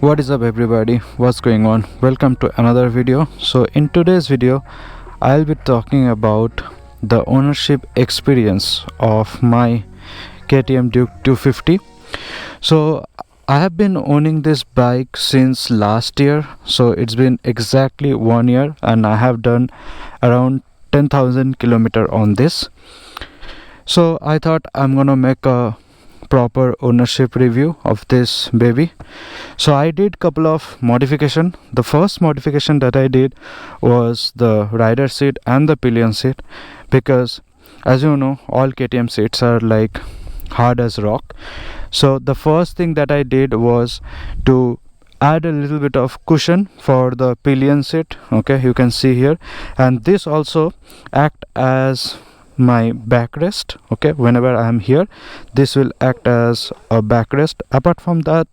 What is up everybody, what's going on? Welcome to another video. So in today's video I'll be talking about the ownership experience of my KTM Duke 250. So I have been owning this bike since last year, so it's been exactly 1 year and I have done around 10,000 kilometer on this. So I thought I'm gonna make a proper ownership review of this baby. So I did couple of modification. The first modification that I did was the rider seat and the pillion seat, because as you know all KTM seats are like hard as rock. So the first thing that I did was to add a little bit of cushion for the pillion seat. Okay, you can see here, and this also act as my backrest. Okay, whenever I am here this will act as a backrest. Apart from that,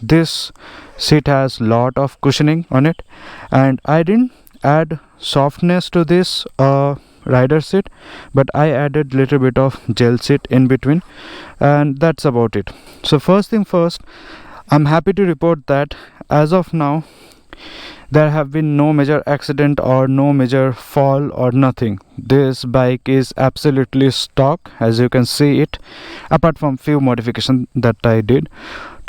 this seat has lot of cushioning on it, and I didn't add softness to this rider seat, but I added little bit of gel seat in between, and that's about it. So first thing first, I'm happy to report that as of now there have been no major accident or no major fall or nothing. This bike is absolutely stock, as you can see it, apart from few modifications that I did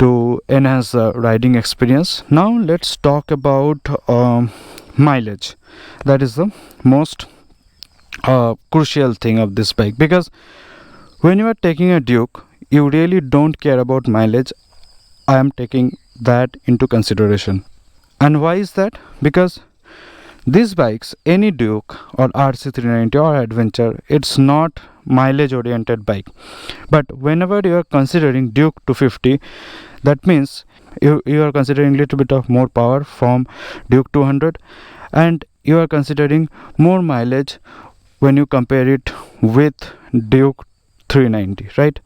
to enhance the riding experience. Now let's talk about mileage. That is the most crucial thing of this bike, because when you are taking a Duke you really don't care about mileage. I am taking that into consideration. And why is that? Because these bikes, any Duke or RC390 or Adventure, it's not mileage oriented bike. But whenever you are considering Duke 250, that means you are considering little bit of more power from Duke 200, and you are considering more mileage when you compare it with Duke 390, right?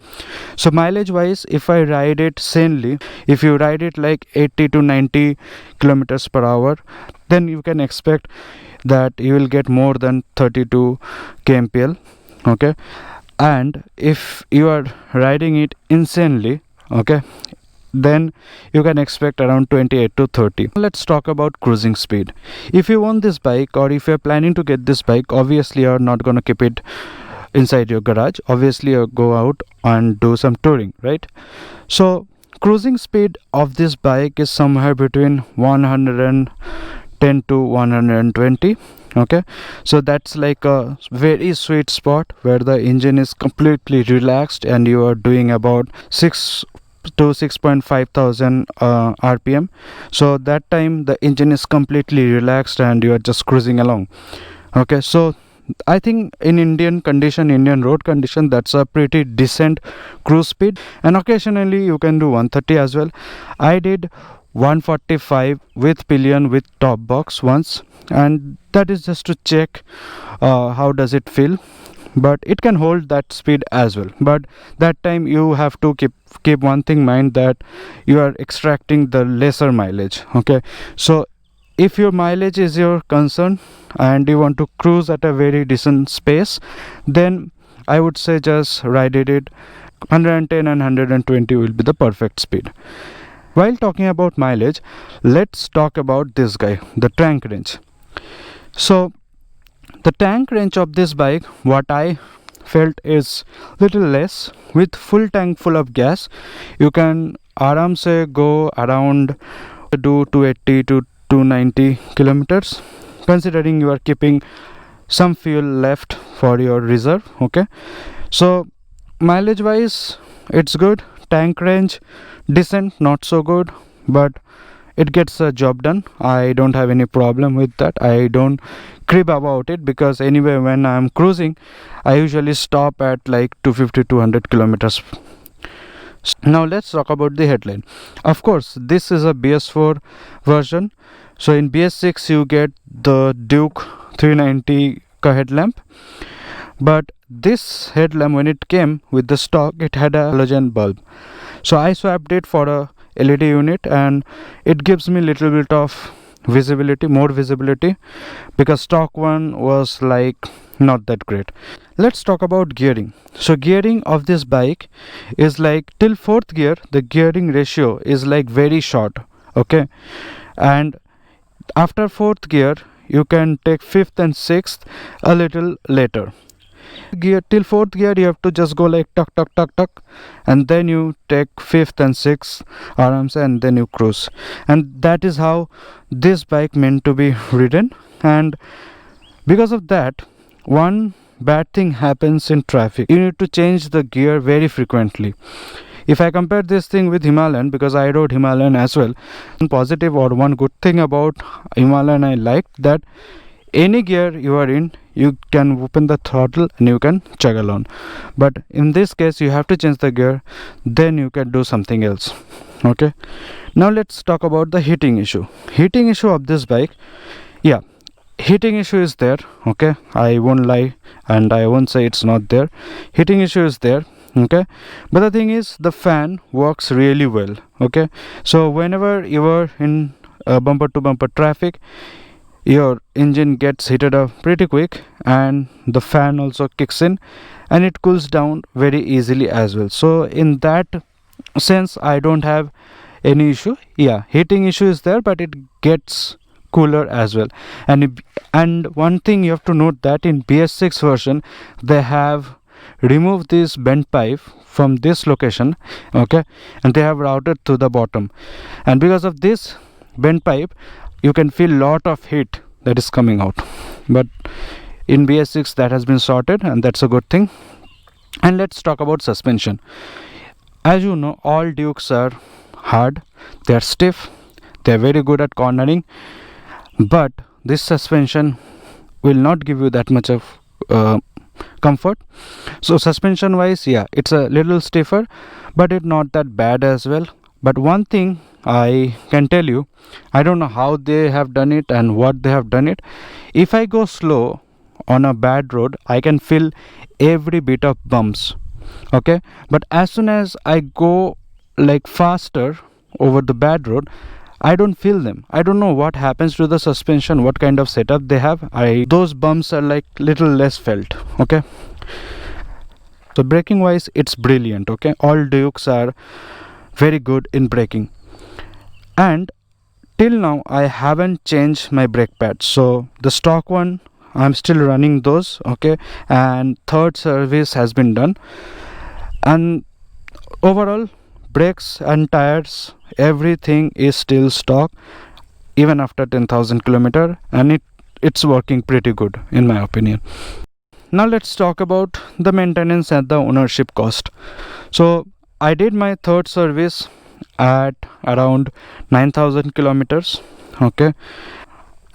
So mileage wise, if I ride it sanely, if you ride it like 80 to 90 kilometers per hour, then you can expect that you will get more than 32 kmpl. Okay, and if you are riding it insanely, okay, then you can expect around 28 to 30. Let's talk about cruising speed. If you want this bike, or if you're planning to get this bike, obviously you're not gonna keep it inside your garage. Obviously you go out and do some touring, right? So cruising speed of this bike is somewhere between 110 to 120. Okay, so that's like a very sweet spot where the engine is completely relaxed and you are doing about 6 to 6.5 thousand rpm. So that time the engine is completely relaxed and you are just cruising along. Okay, so I think in Indian road condition, that's a pretty decent cruise speed, and occasionally you can do 130 as well. I did 145 with pillion with top box once, and that is just to check how does it feel, but it can hold that speed as well. But that time you have to keep one thing in mind, that you are extracting the lesser mileage. Okay, so if your mileage is your concern and you want to cruise at a very decent space, then I would say just ride it 110 and 120 will be the perfect speed. While talking about mileage, let's talk about this guy, the tank range. So the tank range of this bike, what I felt is little less. With full tank full of gas, you can aram se go around, do 280 to 290 kilometers, considering you are keeping some fuel left for your reserve. Okay, so mileage wise it's good. Tank range decent, not so good, but it gets a job done. I don't have any problem with that. I don't crib about it, because anyway when I'm cruising I usually stop at like 250-200 kilometers. Now let's talk about the headline. Of course this is a BS4 version, so in BS6 you get the Duke 390 headlamp, but this headlamp, when it came with the stock, it had a halogen bulb. So I swapped it for a LED unit, and it gives me little bit of visibility, more visibility, because stock one was like not that great. Let's talk about gearing. So gearing of this bike is like till 4th gear the gearing ratio is like very short, okay, and after 4th gear you can take 5th and 6th a little later. Gear till 4th gear you have to just go like tuck tuck tuck tuck, and then you take 5th and 6th arms, and then you cruise. And that is how this bike meant to be ridden. And because of that, one bad thing happens in traffic: you need to change the gear very frequently. If I compare this thing with Himalayan, because I rode Himalayan as well, one positive or one good thing about Himalayan I liked that any gear you are in, you can open the throttle and you can chug along. But in this case you have to change the gear, then you can do something else. Okay, now let's talk about the heating issue. Heating issue of this bike, yeah, heating issue is there, okay, I won't lie and I won't say it's not there. Heating issue is there, okay, but the thing is the fan works really well. Okay, so whenever you are in bumper to bumper traffic, your engine gets heated up pretty quick, and the fan also kicks in and it cools down very easily as well. So in that sense I don't have any issue. Yeah, heating issue is there, but it gets cooler as well. And one thing you have to note that in BS6 version they have removed this bent pipe from this location, okay, and they have routed to the bottom, and because of this bent pipe you can feel lot of heat that is coming out. But in BS6 that has been sorted, and that's a good thing. And let's talk about suspension. As you know, all Dukes are hard, they are stiff, they are very good at cornering, but this suspension will not give you that much of comfort. So suspension wise, yeah, it's a little stiffer, but it's not that bad as well. But one thing I can tell you, I don't know how they have done it and what they have done it. If I go slow on a bad road, I can feel every bit of bumps, okay, but as soon as I go like faster over the bad road, I don't feel them. I don't know what happens to the suspension, what kind of setup they have. Those bumps are like little less felt, okay. So braking wise it's brilliant, okay, all Dukes are very good in braking. And till now I haven't changed my brake pads, so the stock one I'm still running those, okay, and third service has been done. And overall brakes and tires, everything is still stock even after 10,000 kilometer, and it's working pretty good in my opinion. Now let's talk about the maintenance and the ownership cost. So I did my third service at around 9,000 kilometers, okay.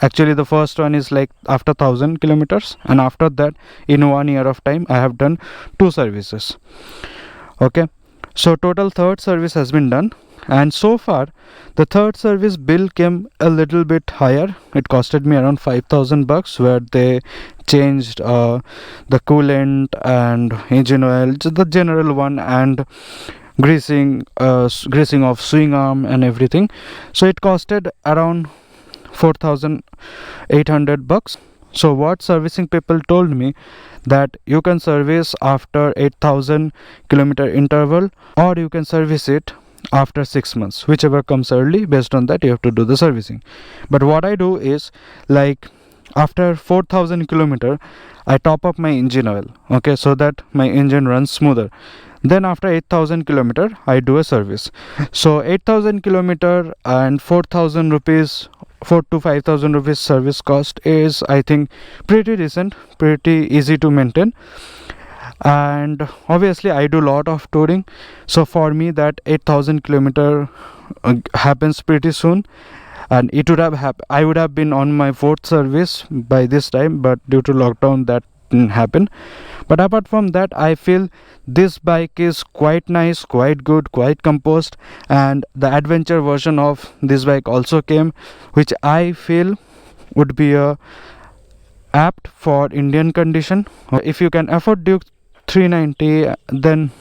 Actually the first one is like after 1,000 kilometers, and after that in 1 year of time I have done 2 services, okay. So total third service has been done, and so far the third service bill came a little bit higher. It costed me around 5,000 bucks, where they changed the coolant and engine oil, the general one, and greasing of swing arm and everything. So it costed around 4,800 bucks. So what servicing people told me, that you can service after 8,000 kilometer interval, or you can service it after 6 months, whichever comes early. Based on that you have to do the servicing. But what I do is, like after 4,000 kilometer I top up my engine oil, okay, so that my engine runs smoother. Then after 8,000 kilometer I do a service. So 8,000 kilometer and 4,000 rupees, 4 to 5,000 rupees service cost is, I think, pretty decent, pretty easy to maintain. And obviously I do lot of touring, so for me that 8,000 kilometer happens pretty soon. and it would have I would have been on my fourth service by this time, but due to lockdown that didn't happen. But apart from that, I feel this bike is quite nice, quite good, quite composed, and the adventure version of this bike also came, which I feel would be a apt for Indian condition. If you can afford Duke 390, then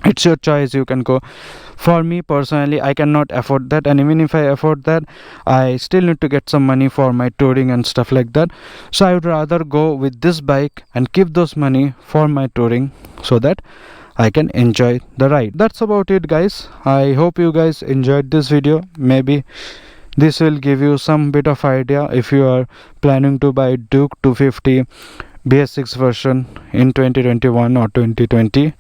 it's your choice, you can go. For me personally, I cannot afford that, and even if I afford that, I still need to get some money for my touring and stuff like that. So I would rather go with this bike and keep those money for my touring, so that I can enjoy the ride. That's about it, guys. I hope you guys enjoyed this video. Maybe this will give you some bit of idea if you are planning to buy Duke 250 BS6 version in 2021 or 2020.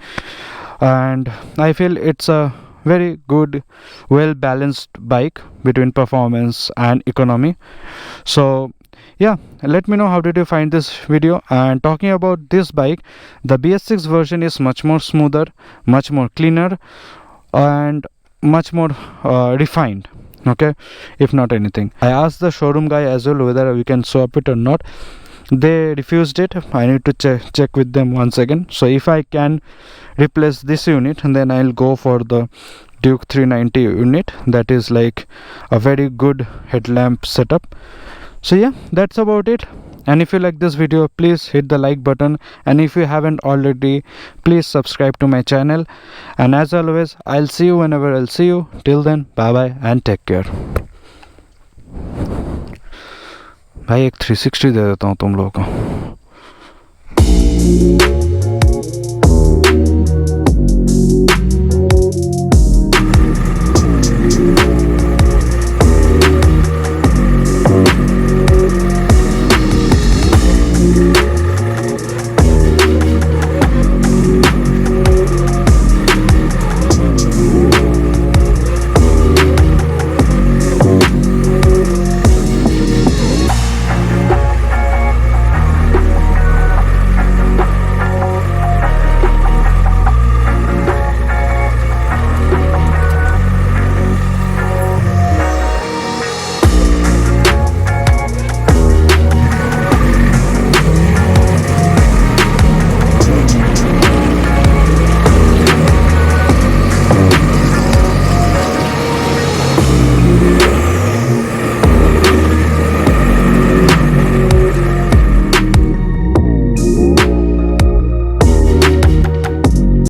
And I feel it's a very good, well balanced bike between performance and economy. So yeah, let me know how did you find this video. And talking about this bike, the BS6 version is much more smoother, much more cleaner, and much more refined, okay, if not anything. I asked the showroom guy as well whether we can swap it or not. They refused it. I need to check with them once again. So if I can replace this unit, and then I'll go for the Duke 390 unit. That is like a very good headlamp setup. So yeah, that's about it. And if you like this video, please hit the like button, and if you haven't already, please subscribe to my channel. And as always, I'll see you whenever I'll see you. Till then, bye bye and take care. भाई एक 360 दे देता हूँ तुम लोगों को.